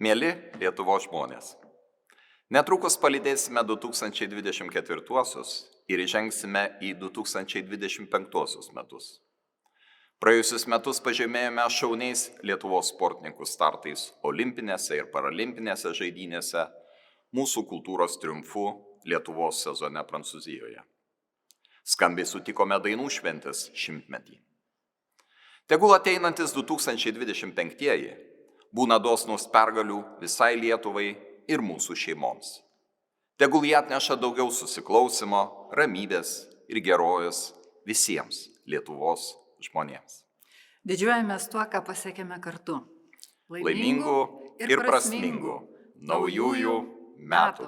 Mieli Lietuvos žmonės, netrukus palydėsime 2024 ir įžengsime į 2025 metus. Praėjusius metus pažymėjome šauniais Lietuvos sportininkų startais olimpinėse ir paralimpinėse žaidynėse, mūsų kultūros triumfu Lietuvos sezone Prancūzijoje. Skambiai sutikome dainų šventės 100-metį. Tegul ateinantis 2025 būna dosnus pergalių visai Lietuvai ir mūsų šeimoms. Tegul jie atneša daugiau susiklausimo, ramybės ir gerovės visiems Lietuvos žmonėms. Didžiuojamės tuo, ką pasiekėme kartu. Laimingų ir prasmingų naujųjų metų.